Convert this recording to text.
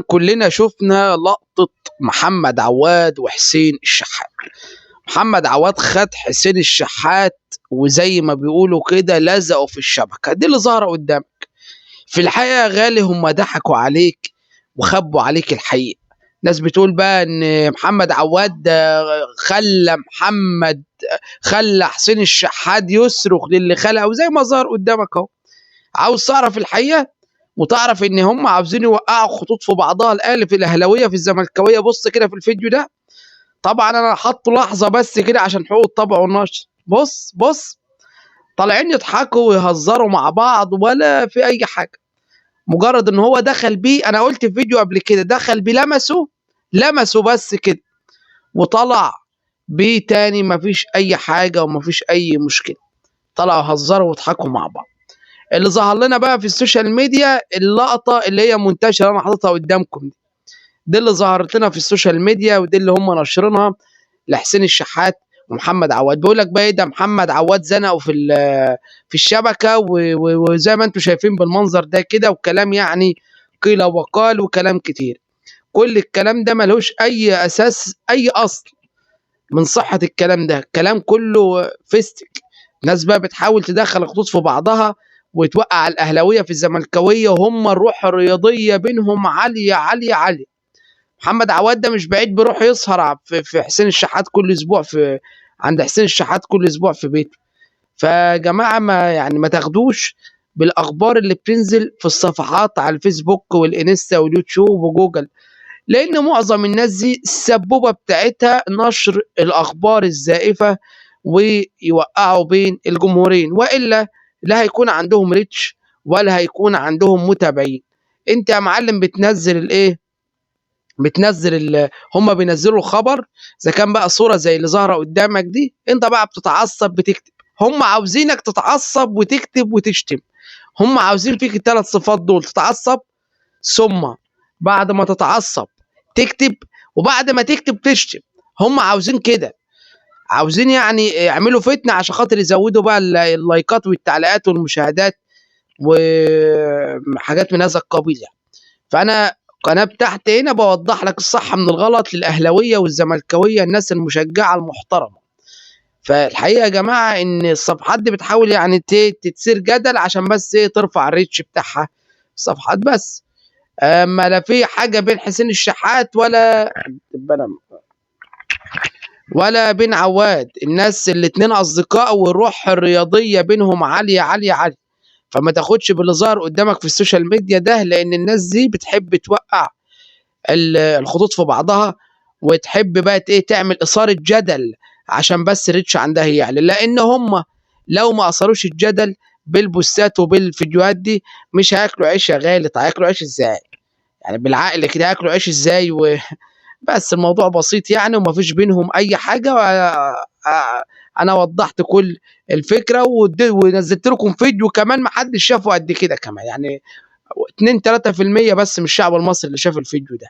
كلنا شفنا لقطة محمد عواد وحسين الشحات. محمد عواد خد حسين الشحات وزي ما بيقولوا كده لزقوا في الشبكة دي اللي ظاهرة قدامك. في الحقيقة يا غالي هم ضحكوا عليك وخبوا عليك الحقيقة. ناس بتقول بقى ان محمد عواد خلى حسين الشحات يصرخ للي خلقه وزي ما ظهر قدامك اهو. عاوز تعرف الحقيقة وتعرف ان هم عاوزين يوقعوا خطوط في بعضها، الالف الاهلاويه في الزملكاويه. بص كده في الفيديو ده، طبعا انا حاطه لحظه بس كده عشان حقوق الطبع والنشر. بص طالعين يضحكوا ويهزروا مع بعض ولا في اي حاجه، مجرد ان هو دخل بيه. انا قلت في فيديو قبل كده دخل بيه لمسه بس كده وطلع بيه تاني، مفيش اي حاجه ومفيش اي مشكله. طلعوا هزروا وضحكوا مع بعض. اللي ظهر لنا بقى في السوشيال ميديا اللقطة اللي هي منتشرة انا حاططها قدامكم دي اللي ظهرت لنا في السوشيال ميديا، ودي اللي هم ناشرينها لحسين الشحات ومحمد عواد. بيقول لك بقى ايه ده، محمد عواد زنقه في الشبكة وزي ما انتم شايفين بالمنظر ده كده، وكلام يعني قيل وقال وكلام كتير. كل الكلام ده ملوش اي اساس اي اصل من صحة الكلام ده، الكلام كله فيستك. ناس بقى بتحاول تدخل الخطوط في بعضها وتوقع الاهلاويه في الزملكاويه، وهم الروح الرياضيه بينهم عاليه عاليه عاليه. محمد عواد ده مش بعيد بيروح يسهر في حسين الشحات كل اسبوع، عند حسين الشحات كل اسبوع في بيته. فجماعه ما تاخدوش بالاخبار اللي بتنزل في الصفحات على الفيسبوك والانستا واليوتيوب وجوجل، لان معظم الناس دي السبوبه بتاعتها نشر الاخبار الزائفه ويوقعوا بين الجمهورين، والا لا هيكون عندهم ريتش ولا هيكون عندهم متابعين. انت يا معلم بتنزل الايه، هم بينزلوا الخبر، اذا كان بقى صوره زي اللي ظاهره قدامك دي، انت بقى بتتعصب بتكتب. هم عاوزينك تتعصب وتكتب وتشتم، هم عاوزين فيك الثلاث صفات دول، تتعصب ثم بعد ما تتعصب تكتب، وبعد ما تكتب تشتم. هم عاوزين كده، عاوزين يعني يعملوا فتنة عشان خاطر يزودوا بقى اللايكات والتعليقات والمشاهدات وحاجات من هذا القبيل يعني. فأنا قناة تحت هنا بوضح لك الصح من الغلط للأهلاوية والزملكاوية، الناس المشجعة المحترمة. فالحقيقة يا جماعة إن الصفحات دي بتحاول يعني تثير جدل عشان بس ترفع الريتش بتاعها الصفحات بس. اما لا في حاجه بين حسين الشحات ولا بين عواد. الناس الاتنين اصدقاء والروح الرياضيه بينهم عاليه عاليه عاليه. فما تاخدش باللي ظهر قدامك في السوشيال ميديا ده، لان الناس دي بتحب توقع الخطوط في بعضها، وتحب بقى ايه تعمل اثاره جدل عشان بس ريتش عندها يعني. لان هم لو ما اثروش الجدل بالبوستات وبالفيديوهات دي مش هياكلوا عيش يا غالي. هياكلوا عيش ازاي يعني؟ بالعقل كده ياكلوا عيش ازاي؟ بس الموضوع بسيط يعني، ومفيش بينهم اي حاجه. انا وضحت كل الفكره ونزلت لكم فيديو كمان ما حدش شافه قد كده كمان يعني، 2-3% بس من الشعب المصري اللي شاف الفيديو ده.